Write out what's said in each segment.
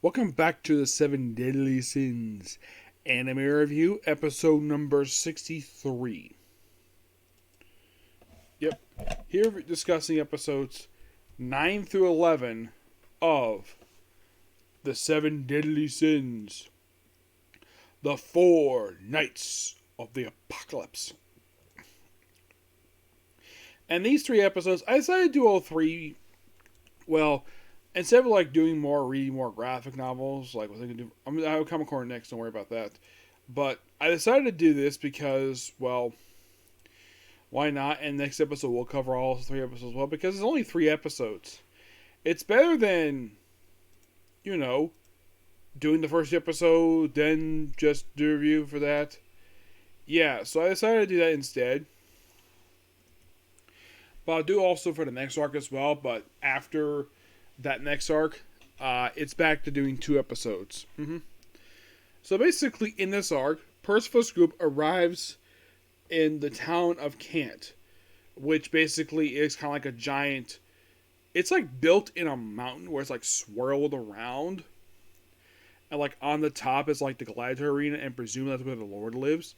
Welcome back to the Seven Deadly Sins anime review, episode number 63. Yep, here we're discussing episodes 9 through 11 of the Seven Deadly Sins, the Four Nights of the Apocalypse. And these three episodes, I decided to do all three, well, instead of reading more graphic novels, like what I can do, I have Comic Con next. Don't worry about that. But I decided to do this because, well, why not? And next episode we'll cover all three episodes as well because it's only three episodes. It's better than, doing the first episode then just do a review for that. Yeah, so I decided to do that instead. But I'll do also for the next arc as well. But after that next arc, it's back to doing two episodes. So basically, in this arc, Percival's group arrives in the town of Cant, which basically is kind of like a giant. It's like built in a mountain where it's like swirled around, and like on the top is like the gladiator arena, and presumably that's where the Lord lives.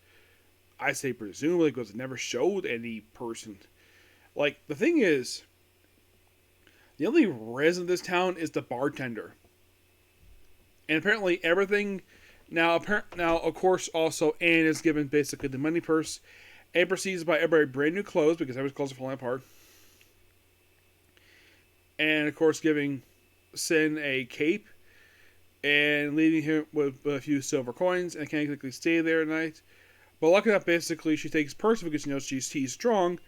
I say presumably because it never showed any person. Like, the thing is, the only resident of this town is the bartender. And apparently everything... Now, of course, also, Anne is given basically the money purse. Anne proceeds to buy everybody brand new clothes because everybody's clothes are falling apart. And, of course, giving Sin a cape. And leaving him with a few silver coins. And can't exactly stay there at night. But luckily enough, basically, she takes Percival because she's strong.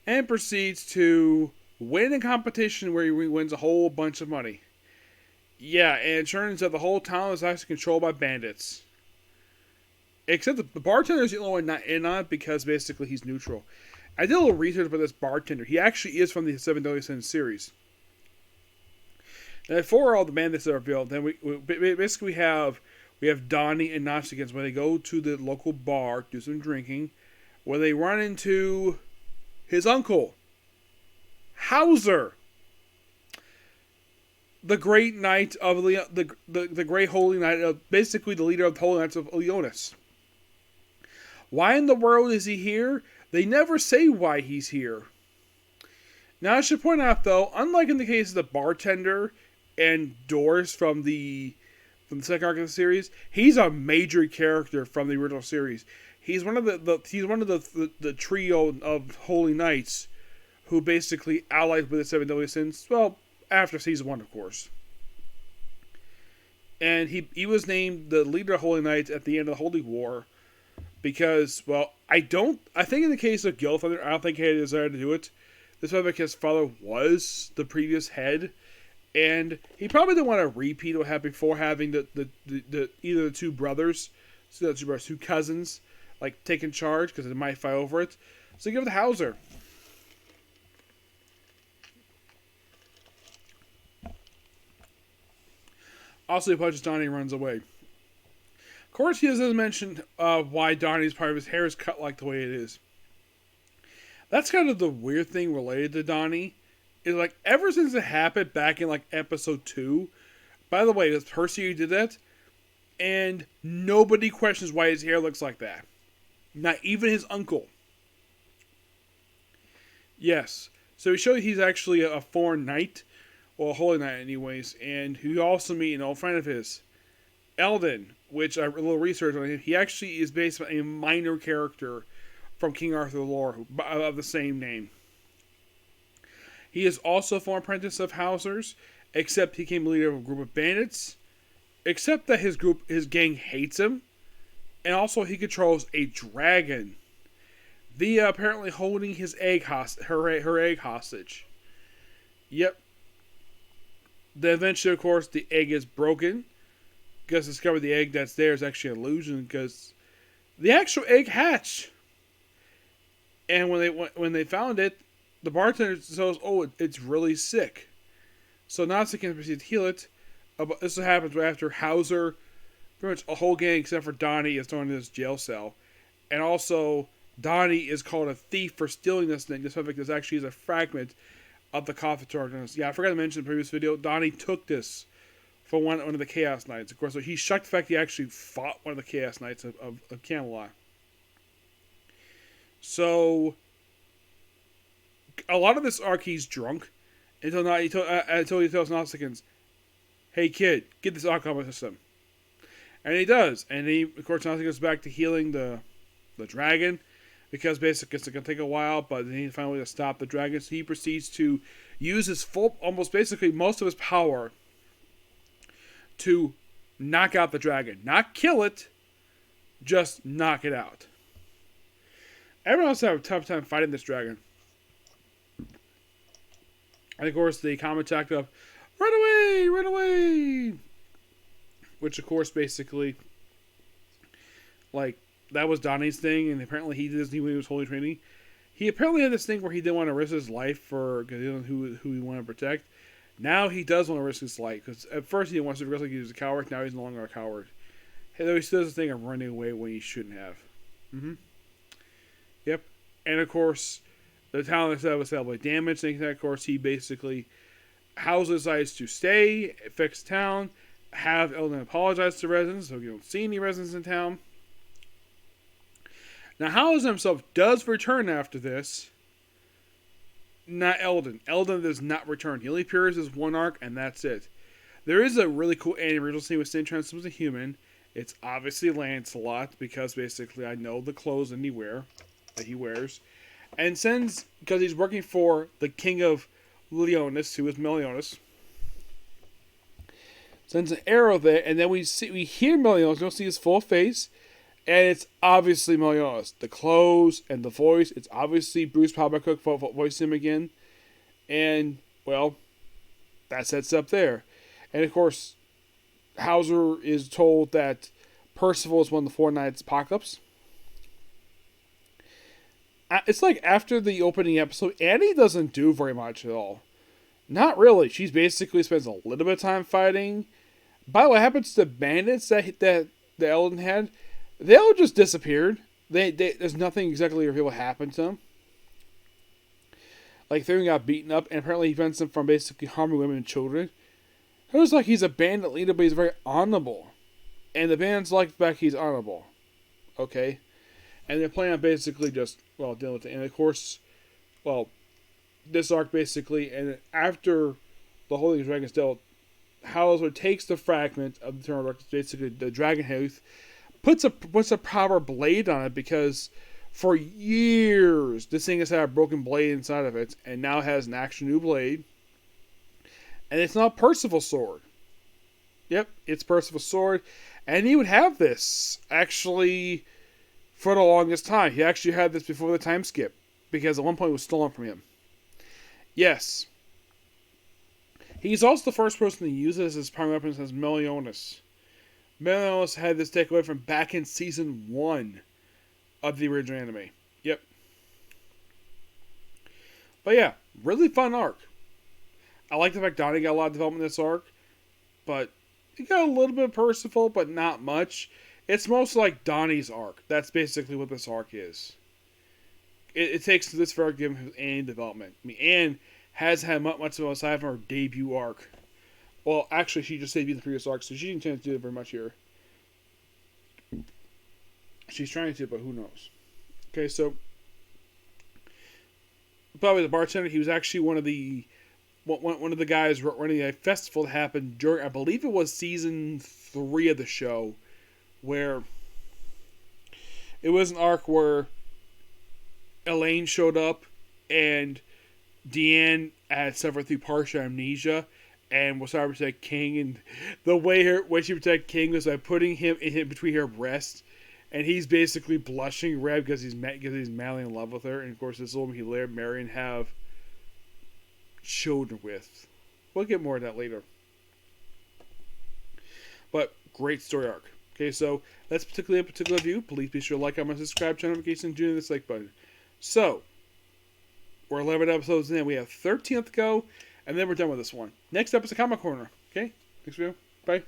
And proceeds to win a competition where he wins a whole bunch of money. Yeah, and it turns out the whole town is actually controlled by bandits. Except the bartender is the only one not in on it because basically he's neutral. I did a little research about this bartender. He actually is from the Seven Deadly Sins series. Now, before all the bandits are revealed, then we have Donnie and Nachigans when they go to the local bar, do some drinking, where they run into his uncle, Hauser, the great knight of the great holy knight, basically the leader of the holy knights of Leonis. Why in the world is he here? They never say why he's here. Now I should point out though, unlike in the case of the bartender and Doris from the second arc of the series, he's a major character from the original series. He's one of the trio of holy knights who basically allied with the Seven Deadly Sins. Well, after season 1, of course. And he was named the leader of Holy Knights at the end of the Holy War because, well, I think in the case of Gilthunder, I don't think he had a desire to do it. This was because his father was the previous head, and he probably didn't want to repeat what happened before having the either the two brothers, two cousins, like taking charge because they might fight over it. So give it to Hauser. Also, he punches Donnie and runs away. Of course, he doesn't mention why Donnie's part of his hair is cut like the way it is. That's kind of the weird thing related to Donnie. Is like, ever since it happened back in like episode 2, by the way, it was Percy who did that, and nobody questions why his hair looks like that. Not even his uncle. Yes. So we show he's actually a foreign knight. Well, a holy knight anyways. And we also meet an old friend of his. Eldon. Which I did a little research on him. He actually is based on a minor character from King Arthur lore of the same name. He is also a former apprentice of Hauser's. Except he became leader of a group of bandits. Except that his gang hates him. And also, he controls a dragon, via apparently holding his her egg hostage. Yep. Then eventually, of course, the egg is broken. Because discovered the egg that's there is actually an illusion. Because the actual egg hatched. And when they found it, the bartender says, "Oh, it's really sick." So Nazi can proceed to heal it. This happens after Hauser. Pretty much a whole gang except for Donnie is thrown in this jail cell. And also, Donnie is called a thief for stealing this thing. This subject is actually a fragment of the coffin torch. Yeah, I forgot to mention in the previous video, Donnie took this for one of the Chaos Knights. Of course, so he's shocked the fact he actually fought one of the Chaos Knights of Camelot. So, a lot of this arc, he's drunk until he tells Nausicaans, "Hey kid, get this arc out of my system," and he does. And he, of course, Nausicaans goes back to healing the dragon because basically it's going to take a while, but then he finally to stop the dragon. So he proceeds to use his full, almost basically most of his power to knock out the dragon, not kill it, just knock it out. Everyone else have a tough time fighting this dragon. And of course, the common attack of "Run away! Run away!" Which, of course, basically, like, that was Donnie's thing, and apparently he did this when he was holy training. He apparently had this thing where he didn't want to risk his life for because he didn't know who he wanted to protect. Now he does want to risk his life, because at first he didn't want to risk like he was a coward. Now he's no longer a coward. Though he still does the thing of running away when he shouldn't have. Yep. And of course, the town was sadly damaged. And of course, he basically House decides to stay, fix town, have Eldon apologize to residents, so you don't see any residents in town. Now, House himself does return after this. Not Eldon. Eldon does not return. He only appears as one arc, and that's it. There is a really cool original scene with Sin transforms a human. It's obviously Lancelot, because basically I know the clothes that he wears. And sends, because he's working for the king of Leonis, who is Meliodas, sends an arrow there, and then we hear Meliodas, we don't see his full face, and it's obviously Meliodas. The clothes and the voice, it's obviously Bruce Palmercook voicing him again. And, well, that sets up there. And, of course, Hauser is told that Percival is one of the four knights of Apocalypse. It's like after the opening episode, Annie doesn't do very much at all. Not really. She basically spends a little bit of time fighting. By the way, what happens to the bandits that the Eldon had? They all just disappeared. There's nothing exactly real what happened to them. Like, Theron got beaten up, and apparently he prevents them from basically harming women and children. It was like he's a bandit leader, but he's very honorable. And the bandits like the fact he's honorable. Okay? And they're planning on basically just, well, dealing with it. And of course, well, this arc basically, and after the Holy Dragon's dealt, Hauser takes the fragment of the Eternal Dark, basically the Dragon Health, puts a proper blade on it, because for years this thing has had a broken blade inside of it, and now has an actual new blade. And it's not Percival's sword. Yep, it's Percival's sword. And he would have this, actually, for the longest time. He actually had this before the time skip, because at one point it was stolen from him. Yes. He's also the first person to use it as his primary weapon as Meliodas. Meliodas had this taken away from back in season 1 of the original anime. Yep. But yeah, really fun arc. I like the fact Donnie got a lot of development in this arc, but it got a little bit of Percival, but not much. It's mostly like Donnie's arc. That's basically what this arc is. It takes this far to give him any development. I mean, Anne has had much of a aside from her debut arc. Well, actually, she just debuted in the previous arc, so she didn't tend to do it very much here. She's trying to, but who knows? Okay, so probably the bartender. He was actually one of the guys running a festival that happened during, I believe it was season 3 of the show, where it was an arc where Elaine showed up and Deanne had suffered through partial amnesia and was trying to protect King, and the way she protected King was by putting him in between her breasts, and he's basically blushing red because he's madly in love with her. And of course, this is the woman he later marry and have children with. We'll get more of that later. But great story arc. Okay, so that's particularly a particular view. Please be sure to like, comment, subscribe, turn notifications, and do this like button. So, we're 11 episodes in. We have 13 to go, and then we're done with this one. Next episode, Comic Corner. Okay? Thanks for you. Bye.